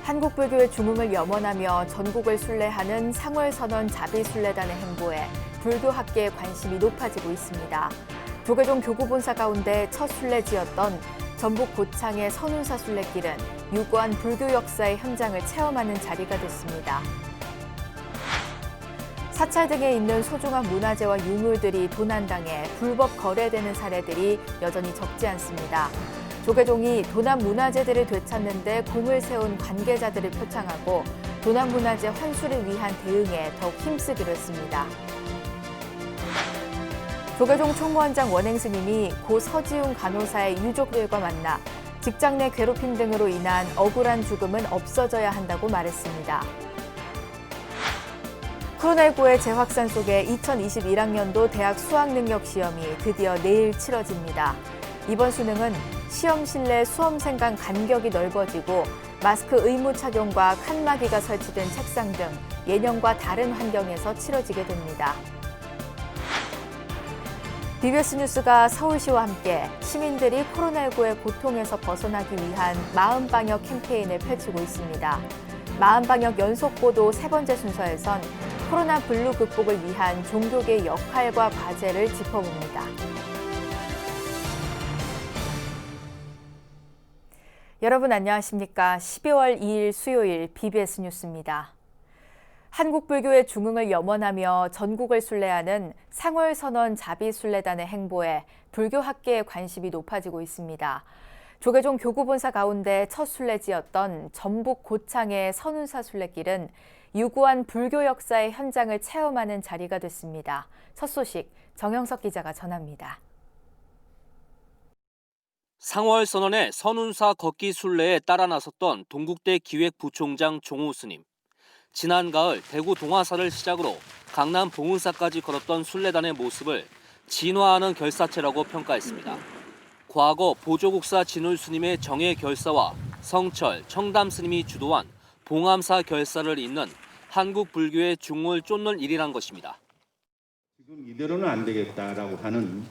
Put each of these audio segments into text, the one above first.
한국불교의 중흥을 염원하며 전국을 순례하는 상월선언 자비순례단의 행보에 불교 학계의 관심이 높아지고 있습니다. 조계종 교구본사 가운데 첫 순례지였던 전북 고창의 선운사 순례길은 유구한 불교 역사의 현장을 체험하는 자리가 됐습니다. 사찰 등에 있는 소중한 문화재와 유물들이 도난당해 불법 거래되는 사례들이 여전히 적지 않습니다. 조계종이 도난 문화재들을 되찾는 데 공을 세운 관계자들을 표창하고 도난 문화재 환수를 위한 대응에 더욱 힘쓰기로 했습니다. 조계종 총무원장 원행스님이 고 서지웅 간호사의 유족들과 만나 직장 내 괴롭힘 등으로 인한 억울한 죽음은 없어져야 한다고 말했습니다. 코로나19의 재확산 속에 2021학년도 대학 수학능력시험이 드디어 내일 치러집니다. 이번 수능은 시험실 내 수험생 간 간격이 넓어지고 마스크 의무 착용과 칸막이가 설치된 책상 등 예년과 다른 환경에서 치러지게 됩니다. BBS 뉴스가 서울시와 함께 시민들이 코로나19의 고통에서 벗어나기 위한 마음방역 캠페인을 펼치고 있습니다. 마음방역 연속보도 세 번째 순서에선 코로나 블루 극복을 위한 종교계의 역할과 과제를 짚어봅니다. 여러분 안녕하십니까? 12월 2일 수요일 BBS 뉴스입니다. 한국불교의 중흥을 염원하며 전국을 순례하는 상월선언 자비순례단의 행보에 불교 학계의 관심이 높아지고 있습니다. 조계종 교구본사 가운데 첫 순례지였던 전북 고창의 선운사 순례길은 유구한 불교 역사의 현장을 체험하는 자리가 됐습니다. 첫 소식 정영석 기자가 전합니다. 상월선언의 선운사 걷기 순례에 따라 나섰던 동국대 기획부총장 종우 스님. 지난 가을 대구 동화사를 시작으로 강남 봉은사까지 걸었던 순례단의 모습을 진화하는 결사체라고 평가했습니다. 과거 보조국사 진울 스님의 정예 결사와 성철, 청담 스님이 주도한 봉암사 결사를 잇는 한국 불교의 중흥을 쫓는 일이란 것입니다. 지금 이대로는 안 되겠다라고 하는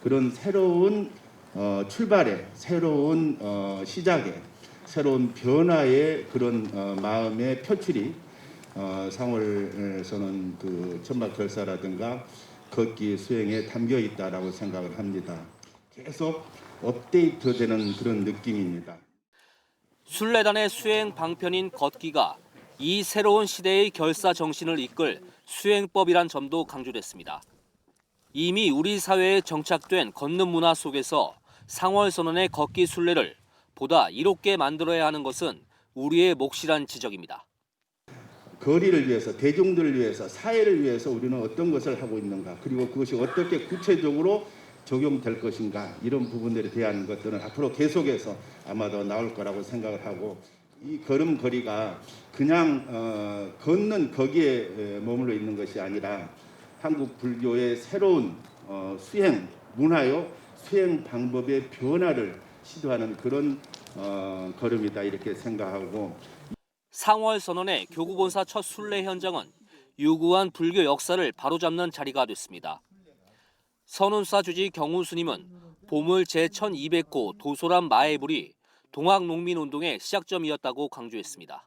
그런 새로운 출발의, 새로운 시작의, 새로운 변화의 그런 마음의 표출이 상월선언 그 천막 결사라든가 걷기 수행에 담겨 있다라고 생각을 합니다. 계속 업데이트되는 그런 느낌입니다. 순례단의 수행 방편인 걷기가 이 새로운 시대의 결사 정신을 이끌 수행법이란 점도 강조됐습니다. 이미 우리 사회에 정착된 걷는 문화 속에서 상월선언의 걷기 순례를 보다 이롭게 만들어야 하는 것은 우리의 몫이란 지적입니다. 거리를 위해서, 대중들을 위해서, 사회를 위해서 우리는 어떤 것을 하고 있는가, 그리고 그것이 어떻게 구체적으로 적용될 것인가, 이런 부분들에 대한 것들은 앞으로 계속해서 아마도 나올 거라고 생각을 하고, 이 걸음걸이가 그냥 걷는 거기에 머물러 있는 것이 아니라 한국 불교의 새로운 수행 문화요, 수행 방법의 변화를 시도하는 그런 걸음이다, 이렇게 생각하고. 상월선언의 교구본사 첫 순례 현장은 유구한 불교 역사를 바로잡는 자리가 됐습니다. 선운사 주지 경우 스님은 보물 제1200호 도소람 마애불이 동학농민운동의 시작점이었다고 강조했습니다.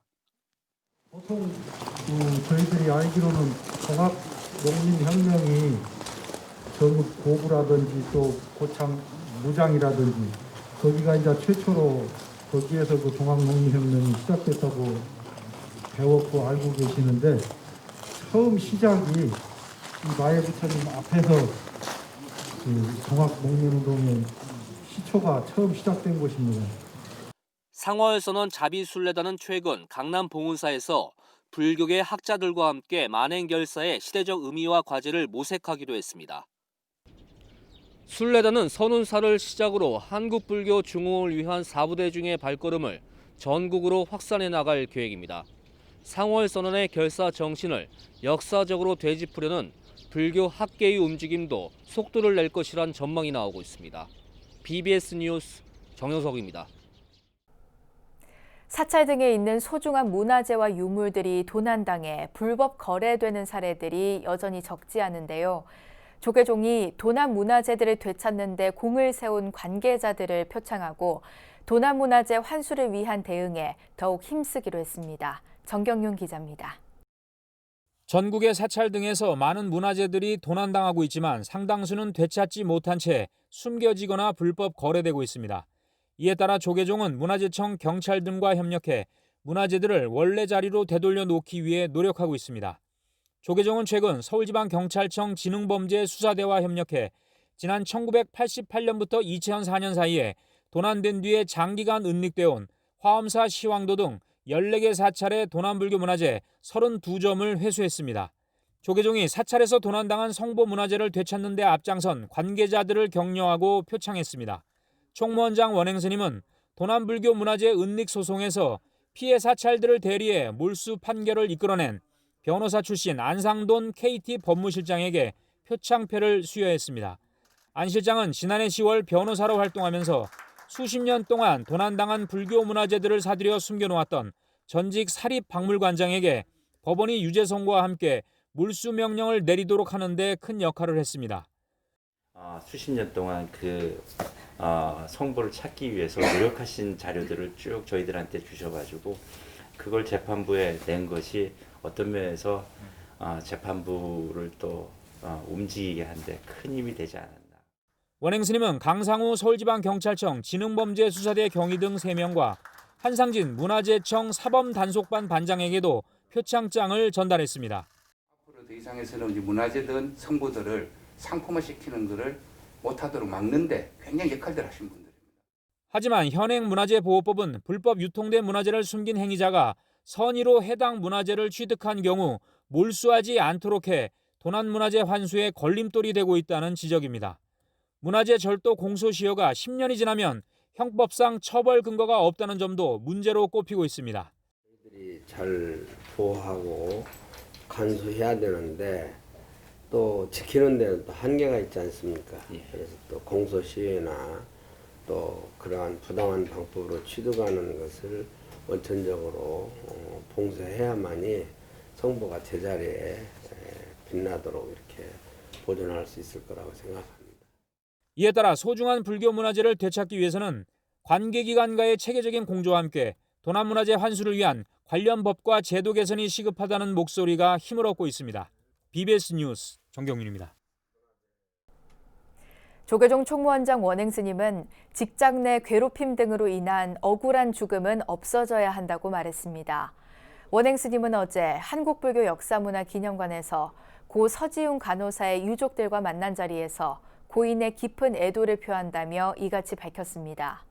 보통 저희들이 알기로는 동학농민혁명이 전북 고구라든지 또 고창 무장이라든지 거기가 이제 최초로 거기에서 그 동학농민혁명이 시작됐다고 배웠고 알고 계시는데, 처음 시작이 이 마애부처님 앞에서 그 동학농민운동의 시초가 처음 시작된 곳입니다. 상월선언 자비순례단은 최근 강남 봉은사에서 불교계 학자들과 함께 만행결사의 시대적 의미와 과제를 모색하기도 했습니다. 순례단은 선운사를 시작으로 한국 불교 중흥을 위한 4부대 중의 발걸음을 전국으로 확산해 나갈 계획입니다. 상월선언의 결사 정신을 역사적으로 되짚으려는 불교 학계의 움직임도 속도를 낼 것이란 전망이 나오고 있습니다. BBS 뉴스 정영석입니다. 사찰 등에 있는 소중한 문화재와 유물들이 도난당해 불법 거래되는 사례들이 여전히 적지 않은데요. 조계종이 도난문화재들을 되찾는 데 공을 세운 관계자들을 표창하고 도난문화재 환수를 위한 대응에 더욱 힘쓰기로 했습니다. 정경윤 기자입니다. 전국의 사찰 등에서 많은 문화재들이 도난당하고 있지만 상당수는 되찾지 못한 채 숨겨지거나 불법 거래되고 있습니다. 이에 따라 조계종은 문화재청, 경찰 등과 협력해 문화재들을 원래 자리로 되돌려 놓기 위해 노력하고 있습니다. 조계종은 최근 서울지방경찰청 지능범죄수사대와 협력해 지난 1988년부터 2004년 사이에 도난된 뒤에 장기간 은닉되어 온 화엄사 시황도 등 14개 사찰의 도난불교 문화재 32점을 회수했습니다. 조계종이 사찰에서 도난당한 성보 문화재를 되찾는 데 앞장선 관계자들을 격려하고 표창했습니다. 총무원장 원행스님은 도난불교 문화재 은닉 소송에서 피해 사찰들을 대리해 몰수 판결을 이끌어낸 변호사 출신 안상돈 KT 법무실장에게 표창패를 수여했습니다. 안 실장은 지난해 10월 변호사로 활동하면서 수십 년 동안 도난당한 불교 문화재들을 사들여 숨겨놓았던 전직 사립박물관장에게 법원이 유죄 선고와 함께 몰수 명령을 내리도록 하는 데 큰 역할을 했습니다. 수십 년 동안 성보를 찾기 위해서 노력하신 자료들을 쭉 저희들한테 주셔가지고 그걸 재판부에 낸 것이 어떤 면에서 재판부를 또 움직이게 하는데 큰 힘이 되지 않았나. 원행스님은 강상우 서울지방경찰청 지능범죄수사대 경위 등 3명과 한상진 문화재청 사범단속반 반장에게도 표창장을 전달했습니다. 앞으로 더 이상해서는 이제 문화재든 성보들을 상품화시키는 것을 못하도록 막는데 굉장히 역할들 하신 분들입니다. 하지만 현행 문화재보호법은 불법 유통된 문화재를 숨긴 행위자가 선의로 해당 문화재를 취득한 경우 몰수하지 않도록 해 도난문화재 환수에 걸림돌이 되고 있다는 지적입니다. 문화재 절도 공소시효가 10년이 지나면 형법상 처벌 근거가 없다는 점도 문제로 꼽히고 있습니다. 저희들이 잘 보호하고 간수해야 되는데 또 지키는 데는 또 한계가 있지 않습니까? 그래서 또 공소시효나 또 그러한 부당한 방법으로 취득하는 것을 원천적으로 봉쇄해야만이 성보가 제자리에 빛나도록 이렇게 보존할 수 있을 거라고 생각합니다. 이에 따라 소중한 불교 문화재를 되찾기 위해서는 관계기관과의 체계적인 공조와 함께 도난문화재 환수를 위한 관련 법과 제도 개선이 시급하다는 목소리가 힘을 얻고 있습니다. BBS 뉴스 정경윤입니다. 조계종 총무원장 원행스님은 직장 내 괴롭힘 등으로 인한 억울한 죽음은 없어져야 한다고 말했습니다. 원행스님은 어제 한국불교역사문화기념관에서 고 서지웅 간호사의 유족들과 만난 자리에서 고인의 깊은 애도를 표한다며 이같이 밝혔습니다.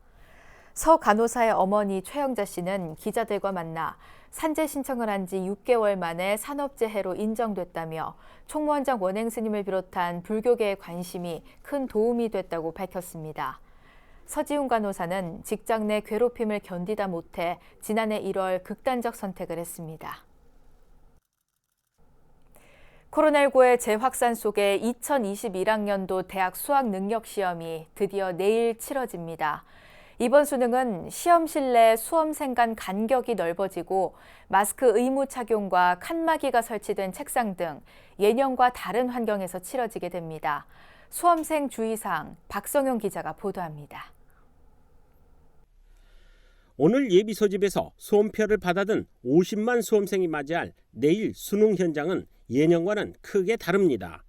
서 간호사의 어머니 최영자 씨는 기자들과 만나 산재 신청을 한 지 6개월 만에 산업재해로 인정됐다며 총무원장 원행스님을 비롯한 불교계의 관심이 큰 도움이 됐다고 밝혔습니다. 서지웅 간호사는 직장 내 괴롭힘을 견디다 못해 지난해 1월 극단적 선택을 했습니다. 코로나19의 재확산 속에 2021학년도 대학 수학능력시험이 드디어 내일 치러집니다. 이번 수능은 시험실 내 수험생 간 간격이 넓어지고 마스크 의무 착용과 칸막이가 설치된 책상 등 예년과 다른 환경에서 치러지게 됩니다. 수험생 주의사항 박성용 기자가 보도합니다. 오늘 예비 소집에서 수험표를 받아든 50만 수험생이 맞이할 내일 수능 현장은 예년과는 크게 다릅니다.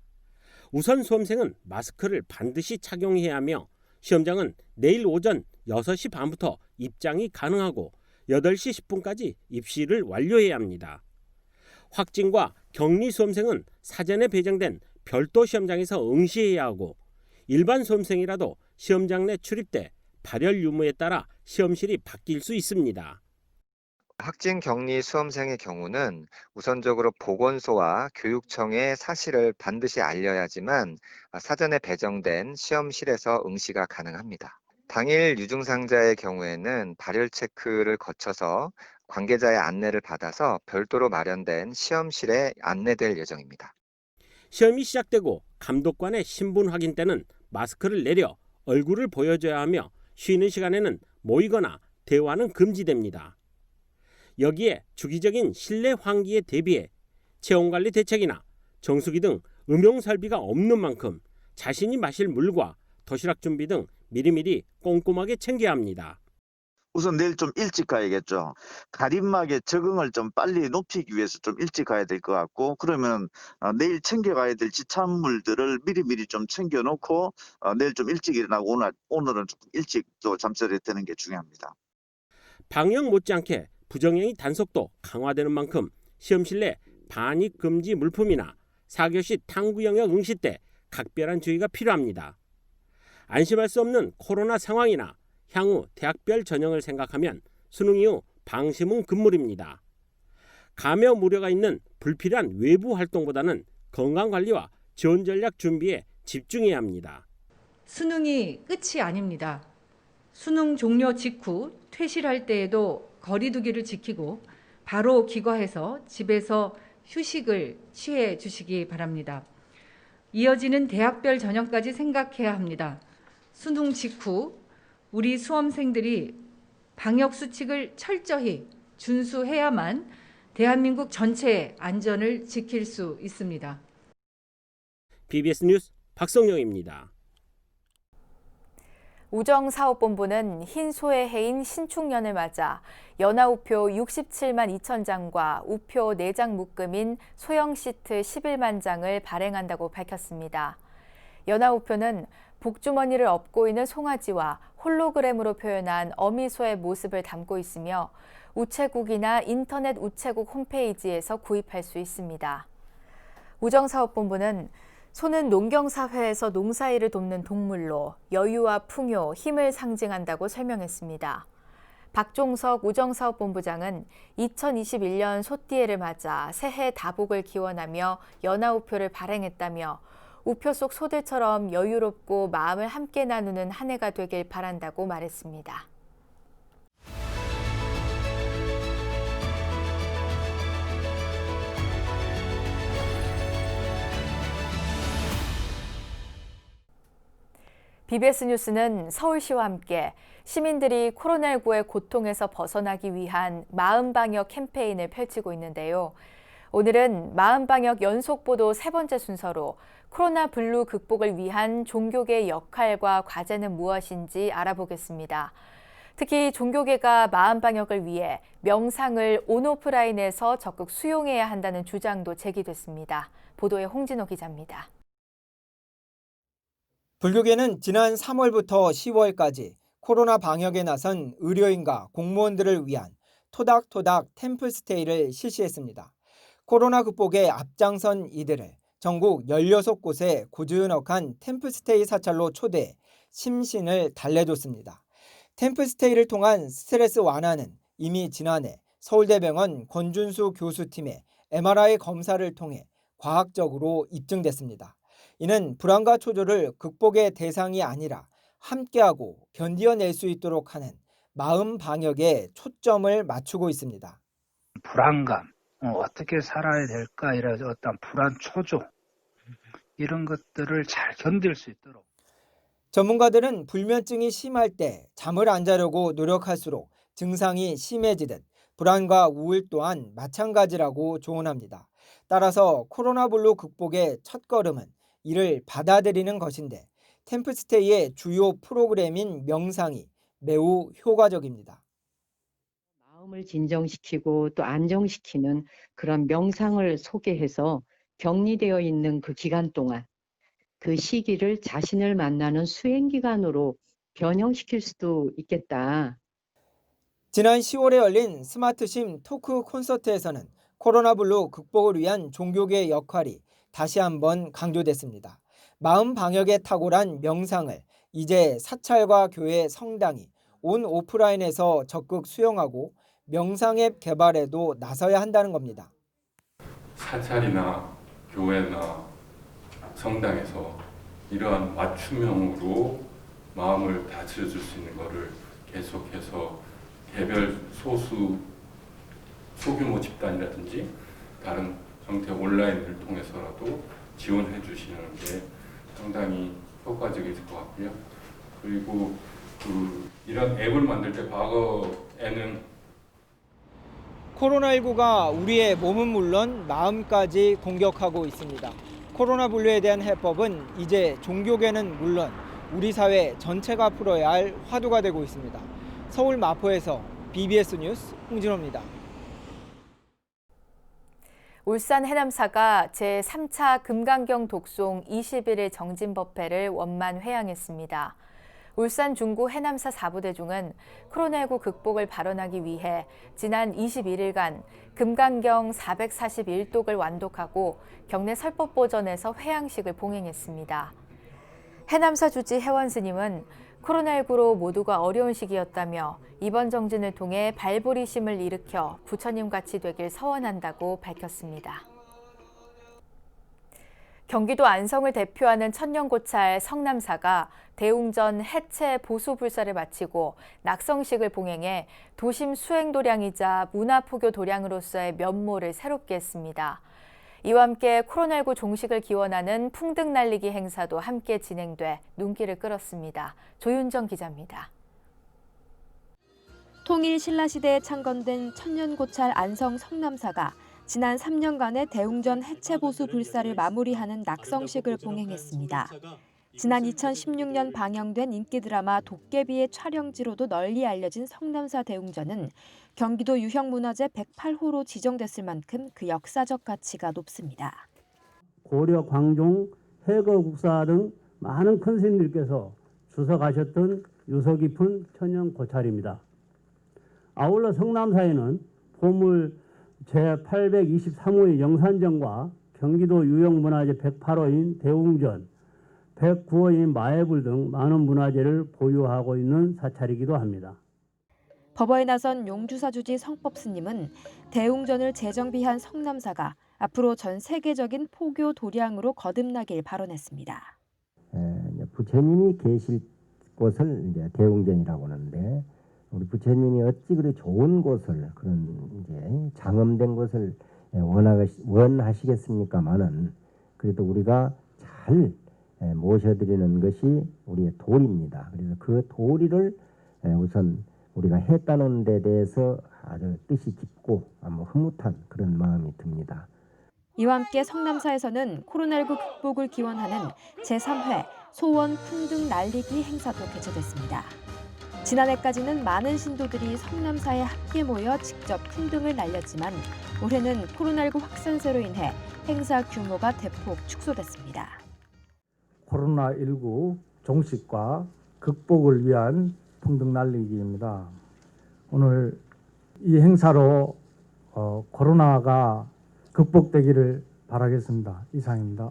우선 수험생은 마스크를 반드시 착용해야 하며 시험장은 내일 오전 6시 반부터 입장이 가능하고 8시 10분까지 입시를 완료해야 합니다. 확진과 격리 수험생은 사전에 배정된 별도 시험장에서 응시해야 하고 일반 수험생이라도 시험장 내 출입 때 발열 유무에 따라 시험실이 바뀔 수 있습니다. 확진 격리 수험생의 경우는 우선적으로 보건소와 교육청에 사실을 반드시 알려야지만 사전에 배정된 시험실에서 응시가 가능합니다. 당일 유증상자의 경우에는 발열 체크를 거쳐서 관계자의 안내를 받아서 별도로 마련된 시험실에 안내될 예정입니다. 시험이 시작되고 감독관의 신분 확인 때는 마스크를 내려 얼굴을 보여줘야 하며 쉬는 시간에는 모이거나 대화는 금지됩니다. 여기에 주기적인 실내 환기에 대비해 체온관리 대책이나 정수기 등 음용 설비가 없는 만큼 자신이 마실 물과 도시락 준비 등 미리미리 꼼꼼하게 챙겨야 합니다. 우선 내일 좀 일찍 가야겠죠. 가림막에 적응을 좀 빨리 높이기 위해서 좀 일찍 가야 될 것 같고, 그러면 내일 챙겨가야 될 지참물들을 미리미리 좀 챙겨놓고 내일 좀 일찍 일어나고 오늘은 조금 일찍 또 잠자리에 드는 게 중요합니다. 방역 못지않게 부정행위 단속도 강화되는 만큼 시험실 내 반입 금지 물품이나 4교시 탐구 영역 응시 때 각별한 주의가 필요합니다. 안심할 수 없는 코로나 상황이나 향후 대학별 전형을 생각하면 수능 이후 방심은 금물입니다. 감염 우려가 있는 불필요한 외부 활동보다는 건강관리와 지원 전략 준비에 집중해야 합니다. 수능이 끝이 아닙니다. 수능 종료 직후 퇴실할 때에도 거리 두기를 지키고 바로 귀가해서 집에서 휴식을 취해 주시기 바랍니다. 이어지는 대학별 전형까지 생각해야 합니다. 수능 직후 우리 수험생들이 방역 수칙을 철저히 준수해야만 대한민국 전체의 안전을 지킬 수 있습니다. BBS 뉴스 박성영입니다. 우정사업본부는 흰소의 해인 신축년을 맞아 연화우표 67만 2천 장과 우표 4장 묶음인 소형 시트 11만 장을 발행한다고 밝혔습니다. 연화우표는 복주머니를 업고 있는 송아지와 홀로그램으로 표현한 어미소의 모습을 담고 있으며 우체국이나 인터넷 우체국 홈페이지에서 구입할 수 있습니다. 우정사업본부는 소는 농경사회에서 농사일을 돕는 동물로 여유와 풍요, 힘을 상징한다고 설명했습니다. 박종석 우정사업본부장은 2021년 소띠해를 맞아 새해 다복을 기원하며 연화우표를 발행했다며 우표 속 소들처럼 여유롭고 마음을 함께 나누는 한 해가 되길 바란다고 말했습니다. BBS 뉴스는 서울시와 함께 시민들이 코로나19의 고통에서 벗어나기 위한 마음방역 캠페인을 펼치고 있는데요. 오늘은 마음방역 연속보도 3번째 순서로 코로나 블루 극복을 위한 종교계의 역할과 과제는 무엇인지 알아보겠습니다. 특히 종교계가 마음방역을 위해 명상을 온오프라인에서 적극 수용해야 한다는 주장도 제기됐습니다. 보도에 홍진호 기자입니다. 불교계는 지난 3월부터 10월까지 코로나 방역에 나선 의료인과 공무원들을 위한 토닥토닥 템플스테이를 실시했습니다. 코로나 극복에 앞장선 이들을 전국 16곳에 고즈넉한 템플스테이 사찰로 초대해 심신을 달래줬습니다. 템플스테이를 통한 스트레스 완화는 이미 지난해 서울대병원 권준수 교수팀의 MRI 검사를 통해 과학적으로 입증됐습니다. 이는 불안과 초조를 극복의 대상이 아니라 함께하고 견디어낼 수 있도록 하는 마음 방역에 초점을 맞추고 있습니다. 불안감, 어떻게 살아야 될까 이런 어떤 불안 초조 이런 것들을 잘 견딜 수 있도록. 전문가들은 불면증이 심할 때 잠을 안 자려고 노력할수록 증상이 심해지듯 불안과 우울 또한 마찬가지라고 조언합니다. 따라서 코로나 블루 극복의 첫걸음은 이를 받아들이는 것인데 템플스테이의 주요 프로그램인 명상이 매우 효과적입니다. 마음을 진정시키고 또 안정시키는 그런 명상을 소개해서 격리되어 있는 그 기간 동안 그 시기를 자신을 만나는 수행기간으로 변형시킬 수도 있겠다. 지난 10월에 열린 스마트심 토크 콘서트에서는 코로나 블루 극복을 위한 종교계의 역할이 다시 한번 강조됐습니다. 마음 방역에 탁월한 명상을 이제 사찰과 교회, 성당이 온 오프라인에서 적극 수용하고 명상 앱 개발에도 나서야 한다는 겁니다. 사찰이나 교회나 성당에서 이러한 맞춤형으로 마음을 다스려줄 수 있는 것을 계속해서 개별 소수 소규모 집단이라든지 다른 형태 온라인을 통해서라도 지원해 주시는 게 상당히 효과적일 것 같고요. 그리고 이런 앱을 만들 때 과거에는 코로나19가 우리의 몸은 물론 마음까지 공격하고 있습니다. 코로나 분류에 대한 해법은 이제 종교계는 물론 우리 사회 전체가 풀어야 할 화두가 되고 있습니다. 서울 마포에서 BBS 뉴스 홍진호입니다. 울산 해남사가 제3차 금강경 독송 21일 정진법회를 원만 회항했습니다. 울산 중구 해남사 4부대중은 코로나19 극복을 발언하기 위해 지난 21일간 금강경 441독을 완독하고 경내 설법보전에서 회항식을 봉행했습니다. 해남사 주지 혜원 스님은 코로나19로 모두가 어려운 시기였다며 이번 정진을 통해 발보리심을 일으켜 부처님같이 되길 서원한다고 밝혔습니다. 경기도 안성을 대표하는 천년고찰 성남사가 대웅전 해체 보수 불사를 마치고 낙성식을 봉행해 도심 수행도량이자 문화포교 도량으로서의 면모를 새롭게 했습니다. 이와 함께 코로나19 종식을 기원하는 풍등 날리기 행사도 함께 진행돼 눈길을 끌었습니다. 조윤정 기자입니다. 통일 신라시대에 창건된 천년고찰 안성 성남사가 지난 3년간의 대웅전 해체보수 불사를 마무리하는 낙성식을 봉행했습니다. 지난 2016년 방영된 인기 드라마 도깨비의 촬영지로도 널리 알려진 성남사 대웅전은 경기도 유형문화재 108호로 지정됐을 만큼 그 역사적 가치가 높습니다. 고려, 광종, 해거 국사 등 많은 큰 스님들께서 주석하셨던 유서 깊은 천년 고찰입니다. 아울러 성남사에는 보물 제823호의 영산전과 경기도 유형문화재 108호인 대웅전, 109호인 마애불 등 많은 문화재를 보유하고 있는 사찰이기도 합니다. 법어에 나선 용주사 주지 성법 스님은 대웅전을 재정비한 성남사가 앞으로 전 세계적인 포교 도량으로 거듭나길 발언했습니다. 부처님이 계실 곳을 이제 대웅전이라고 하는데 우리 부처님이 어찌 그리 좋은 곳을 그런 이제 장엄된 곳을 원하시겠습니까마는 그래도 우리가 잘 모셔드리는 것이 우리의 도리입니다. 그래서 그 도리를 우선 우리가 했다는 데 대해서 아주 뜻이 깊고 흐뭇한 그런 마음이 듭니다. 이와 함께 성남사에서는 코로나19 극복을 기원하는 제3회 소원 풍등 날리기 행사도 개최됐습니다. 지난해까지는 많은 신도들이 성남사에 함께 모여 직접 풍등을 날렸지만 올해는 코로나19 확산세로 인해 행사 규모가 대폭 축소됐습니다. 코로나19 종식과 극복을 위한 풍등 날리기입니다. 오늘 이 행사로 코로나가 극복되기를 바라겠습니다. 이상입니다.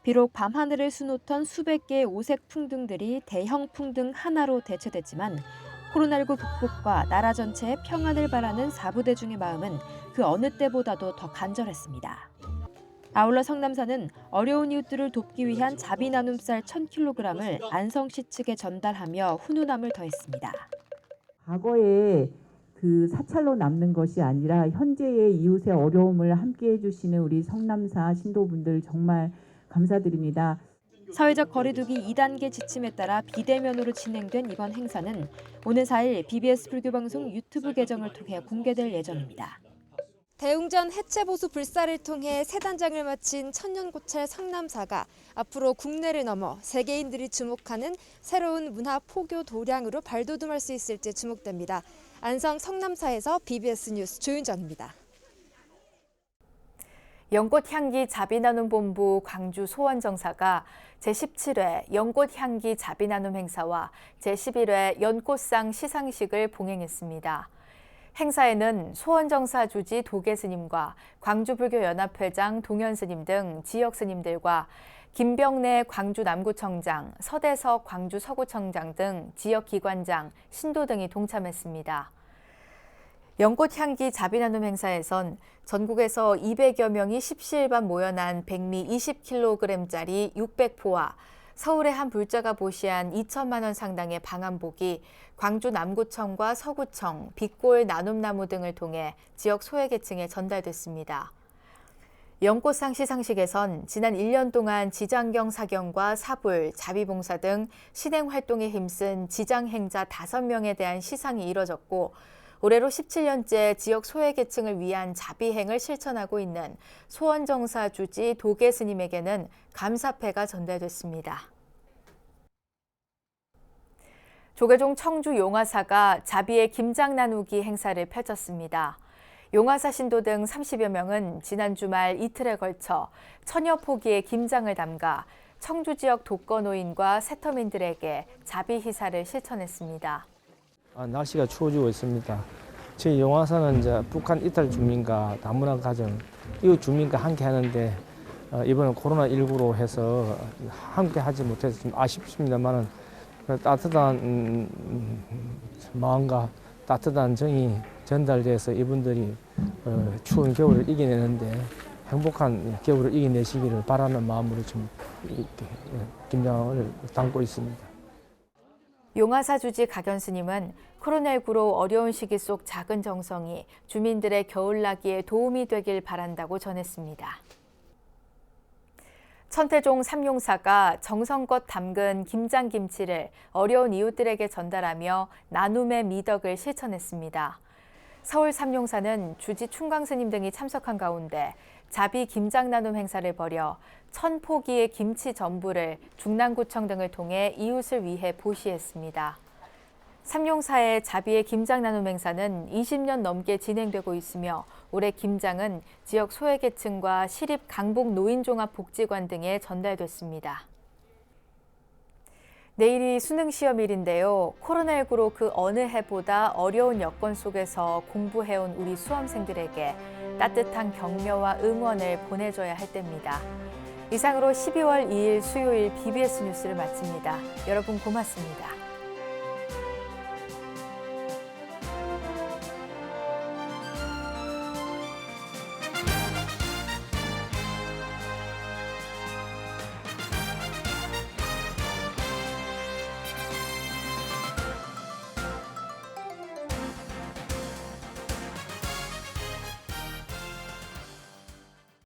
비록 밤하늘을 수놓던 수백 개의 오색 풍등들이 대형 풍등 하나로 대체됐지만 코로나19 극복과 나라 전체의 평안을 바라는 4부대중의 마음은 그 어느 때보다도 더 간절했습니다. 아울러 성남사는 어려운 이웃들을 돕기 위한 자비 나눔쌀 1,000kg을 안성시 측에 전달하며 훈훈함을 더했습니다. 과거에 그 사찰로 남는 것이 아니라 현재의 이웃의 어려움을 함께 해주시는 우리 성남사 신도분들 정말 감사드립니다. 사회적 거리두기 2단계 지침에 따라 비대면으로 진행된 이번 행사는 오는 4일 BBS 불교방송 유튜브 계정을 통해 공개될 예정입니다. 대웅전 해체보수 불사를 통해 세 단장을 마친 천년고찰 성남사가 앞으로 국내를 넘어 세계인들이 주목하는 새로운 문화 포교 도량으로 발돋움할 수 있을지 주목됩니다. 안성 성남사에서 BBS 뉴스 조윤정입니다. 연꽃향기 자비나눔본부 광주 소원정사가 제17회 연꽃향기 자비나눔 행사와 제11회 연꽃상 시상식을 봉행했습니다. 행사에는 소원정사 주지 도계스님과 광주불교연합회장 동현스님 등 지역스님들과 김병래 광주 남구청장, 서대석 광주 서구청장 등 지역기관장, 신도 등이 동참했습니다. 연꽃향기 자비나눔 행사에선 전국에서 200여 명이 십시일반 모여난 백미 20kg짜리 600포와 서울의 한 불자가 보시한 2천만 원 상당의 방한복이 광주 남구청과 서구청, 빛골 나눔나무 등을 통해 지역 소외계층에 전달됐습니다. 연꽃상 시상식에선 지난 1년 동안 지장경 사경과 사불, 자비봉사 등 신행활동에 힘쓴 지장행자 5명에 대한 시상이 이뤄졌고 올해로 17년째 지역 소외계층을 위한 자비행을 실천하고 있는 소원정사 주지 도계 스님에게는 감사패가 전달됐습니다. 조계종 청주 용화사가 자비의 김장 나누기 행사를 펼쳤습니다. 용화사 신도 등 30여 명은 지난 주말 이틀에 걸쳐 천여 포기의 김장을 담가 청주 지역 독거노인과 세터민들에게 자비 희사를 실천했습니다. 날씨가 추워지고 있습니다. 저희 용화사는 이제 북한 이탈 주민과 다문화 가정, 이웃 주민과 함께 하는데 이번에 코로나19로 해서 함께 하지 못해서 좀 아쉽습니다만은 따뜻한 마음과 따뜻한 정이 전달돼서 이분들이 추운 겨울을 이겨내는데 행복한 겨울을 이겨내시기를 바라는 마음으로 좀 김장을 담고 있습니다. 용화사 주지 각연 스님은 코로나19로 어려운 시기 속 작은 정성이 주민들의 겨울나기에 도움이 되길 바란다고 전했습니다. 천태종 삼용사가 정성껏 담근 김장김치를 어려운 이웃들에게 전달하며 나눔의 미덕을 실천했습니다. 서울 삼용사는 주지 충광스님 등이 참석한 가운데 자비 김장 나눔 행사를 벌여 1000포기의 김치 전부를 중랑구청 등을 통해 이웃을 위해 보시했습니다. 삼용사의 자비의 김장 나눔 행사는 20년 넘게 진행되고 있으며 올해 김장은 지역 소외계층과 시립 강북 노인종합복지관 등에 전달됐습니다. 내일이 수능시험일인데요. 코로나19로 그 어느 해보다 어려운 여건 속에서 공부해온 우리 수험생들에게 따뜻한 격려와 응원을 보내줘야 할 때입니다. 이상으로 12월 2일 수요일 BBS 뉴스를 마칩니다. 여러분 고맙습니다.